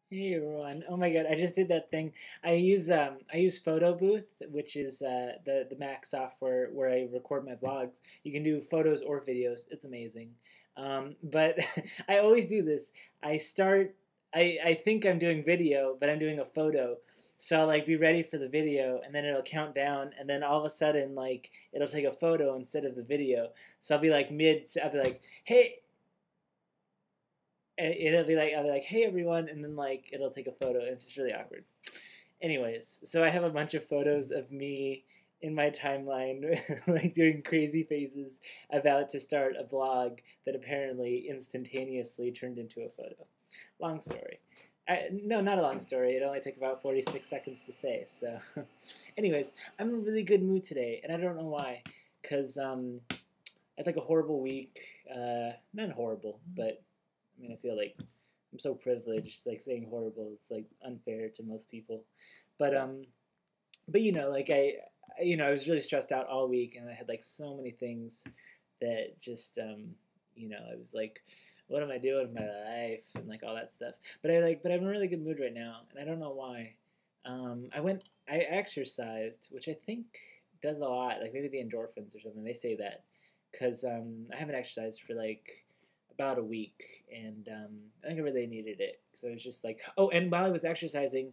Hey everyone! Oh my God, I just did that thing. I use Photo Booth, which is the Mac software where I record my vlogs. You can do photos or videos. It's amazing. But I always do this. I think I'm doing video, but I'm doing a photo. So I'll like be ready for the video, and then it'll count down, and then all of a sudden like it'll take a photo instead of the video. So I'll be like I'll be like, hey, and it'll be like I'll be like, "Hey everyone," and then like it'll take a photo. It's just really awkward. Anyways, so I have a bunch of photos of me in my timeline, like doing crazy faces, about to start a blog that apparently instantaneously turned into a photo. Long story. No, not a long story. It only took about 46 seconds to say. So, anyways, I'm in a really good mood today, and I don't know why. Because I had like a horrible week. Not horrible, but I mean, I feel like I'm so privileged. Like saying horrible is like unfair to most people, but like I was really stressed out all week, and I had like so many things that just I was like, what am I doing with my life and like all that stuff. But I'm in a really good mood right now, and I don't know why. I exercised, which I think does a lot. Like maybe the endorphins or something. They say that because I haven't exercised for like about a week, and I think I really needed it because I was just like, oh, and while I was exercising,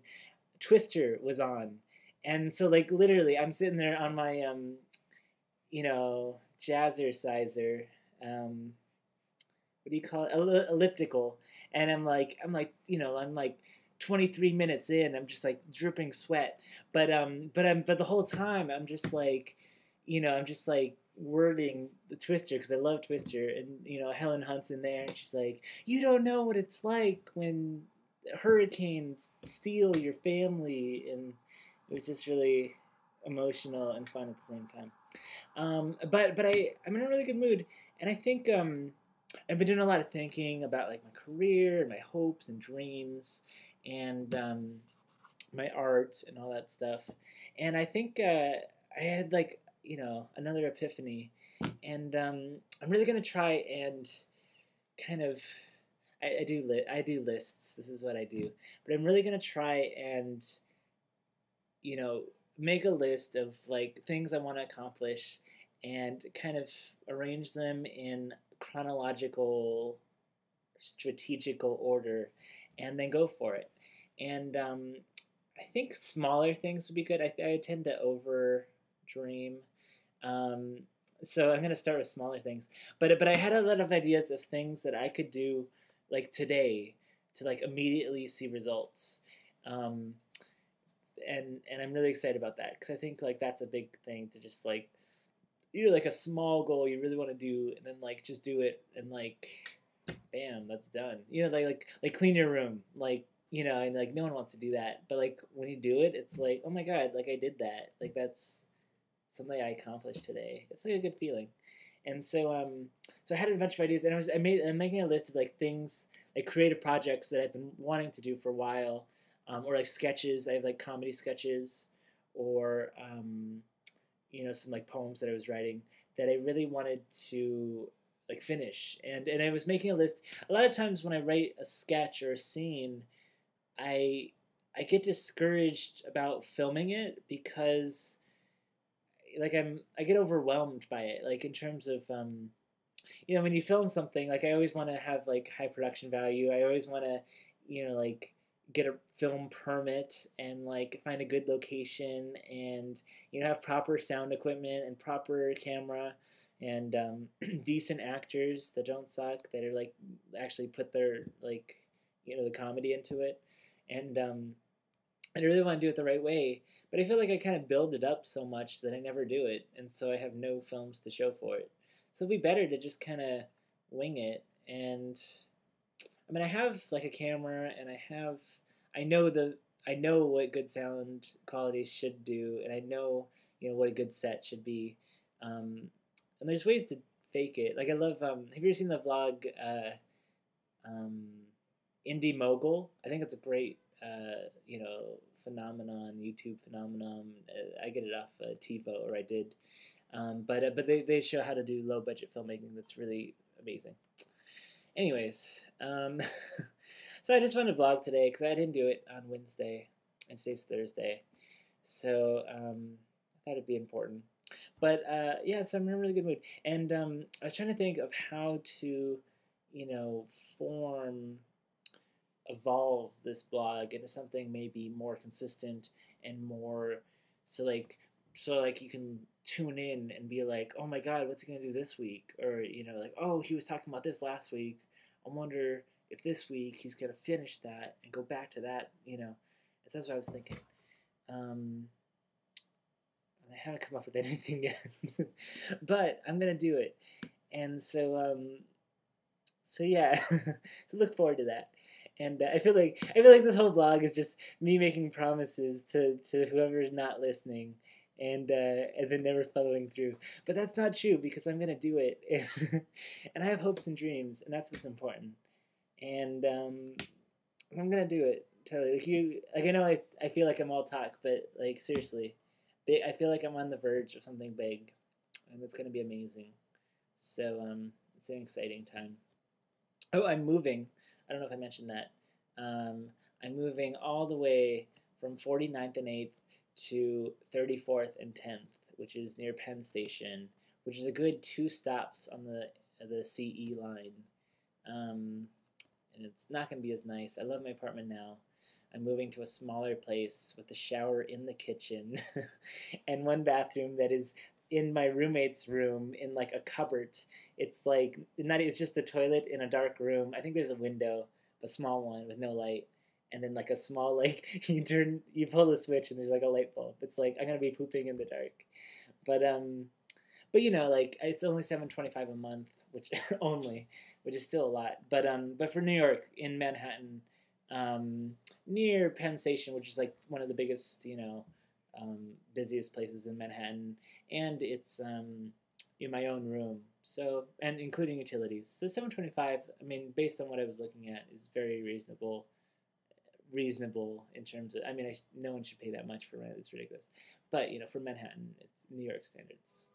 Twister was on, and so like literally, I'm sitting there on my jazzerciser, what do you call it, elliptical, and I'm like 23 minutes in, I'm just like dripping sweat, but the whole time I'm just like wording the Twister because I love Twister, and Helen Hunt's in there, and she's like, you don't know what it's like when hurricanes steal your family, and it was just really emotional and fun at the same time. I'm in a really good mood, and I think I've been doing a lot of thinking about like my career and my hopes and dreams, and my art and all that stuff. And I think I had like another epiphany, and I'm really gonna try and kind of I do lists. This is what I do, but I'm really gonna try and you know, make a list of like things I want to accomplish and kind of arrange them in chronological, strategical order, and then go for it. And I think smaller things would be good. I tend to over dream. Um, so I'm gonna start with smaller things. But I had a lot of ideas of things that I could do like today to like immediately see results. Um, and I'm really excited about that because I think like that's a big thing to just like like a small goal you really want to do, and then like just do it, and like bam, that's done. Like clean your room, like and like no one wants to do that, but like when you do it, it's like, oh my God, like I did that, like that's something I accomplished today. It's like a good feeling. And so I had a bunch of ideas, and I'm making a list of like things, like creative projects that I've been wanting to do for a while, or like sketches. I have like comedy sketches, or some like poems that I was writing that I really wanted to like finish. And I was making a list. A lot of times when I write a sketch or a scene, I I get discouraged about filming it because like I get overwhelmed by it, like in terms of when you film something, like I always want to have like high production value. I always want to like get a film permit and like find a good location, and have proper sound equipment and proper camera, and decent actors that don't suck, that are like actually put their like the comedy into it. And I really want to do it the right way, but I feel like I kind of build it up so much that I never do it, and so I have no films to show for it. So it'd be better to just kind of wing it. And I mean, I have like a camera, and I know I know what good sound quality should do, and I know what a good set should be. And there's ways to fake it. Like I love. Have you ever seen the vlog um, Indie Mogul? I think it's a great phenomenon, YouTube phenomenon. I get it off TiVo, or I did. But they show how to do low budget filmmaking that's really amazing. Anyways, So I just wanted to vlog today because I didn't do it on Wednesday, and today's Thursday. So I thought it'd be important. But yeah, so I'm in a really good mood. And I was trying to think of how to, you know, form, evolve this blog into something maybe more consistent and more, so like, you can tune in and be like, oh my God, what's he gonna do this week? Or like, oh, he was talking about this last week. I wonder if this week he's gonna finish that and go back to that. That's what I was thinking. Um, I haven't come up with anything yet, but I'm gonna do it. And so yeah, so look forward to that. And I feel like this whole blog is just me making promises to whoever's not listening, and then never following through. But that's not true because I'm gonna do it, and I have hopes and dreams, and that's what's important. And I'm gonna do it totally. I know I feel like I'm all talk, but like seriously, I feel like I'm on the verge of something big, and it's gonna be amazing. So it's an exciting time. Oh, I'm moving. I don't know if I mentioned that. Um, I'm moving all the way from 49th and 8th to 34th and 10th, which is near Penn Station, which is a good 2 stops on the CE line. And it's not going to be as nice. I love my apartment now. I'm moving to a smaller place with a shower in the kitchen and one bathroom that is in my roommate's room in like a cupboard. It's like not it's just the toilet in a dark room. I think there's a window, a small one with no light, and then like a small like you pull the switch and there's like a light bulb. It's like I'm gonna be pooping in the dark. But like it's only $7.25 a month, which only, which is still a lot. But for New York in Manhattan, um, near Penn Station, which is like one of the biggest, busiest places in Manhattan, and it's in my own room. So and including utilities. So 725. I mean, based on what I was looking at, is very reasonable. Reasonable in terms of. I mean, no one should pay that much for rent. It's ridiculous. But for Manhattan, it's New York standards.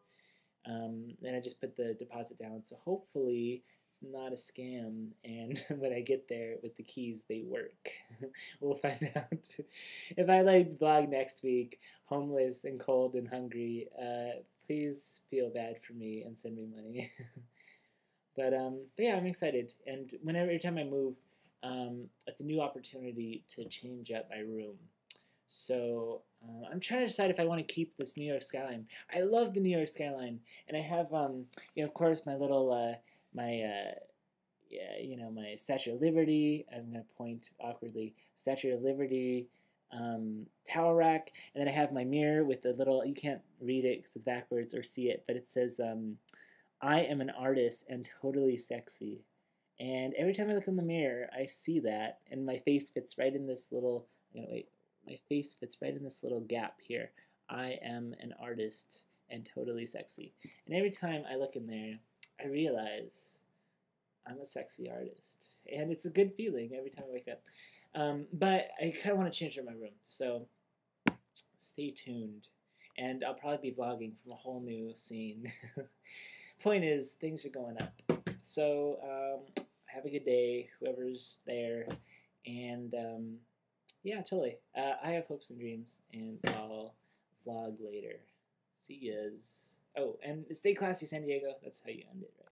And I just put the deposit down. So hopefully it's not a scam. And when I get there with the keys, they work. We'll find out. If I vlog next week, homeless and cold and hungry, please feel bad for me and send me money. But yeah, I'm excited. And every time I move, it's a new opportunity to change up my room. So I'm trying to decide if I want to keep this New York skyline. I love the New York skyline, and I have, of course, my little yeah, my Statue of Liberty. I'm gonna point awkwardly. Statue of Liberty, towel rack, and then I have my mirror with the little. You can't read it because it's backwards or see it, but it says, "I am an artist and totally sexy." And every time I look in the mirror, I see that, and my face fits right in this little. Wait. My face fits right in this little gap here. I am an artist and totally sexy. And every time I look in there, I realize I'm a sexy artist. And it's a good feeling every time I wake up. But I kind of want to change up my room. So stay tuned. And I'll probably be vlogging from a whole new scene. Point is, things are going up. So have a good day, whoever's there. And yeah, totally. I have hopes and dreams, and I'll vlog later. See yas. Oh, and stay classy, San Diego. That's how you end it, right?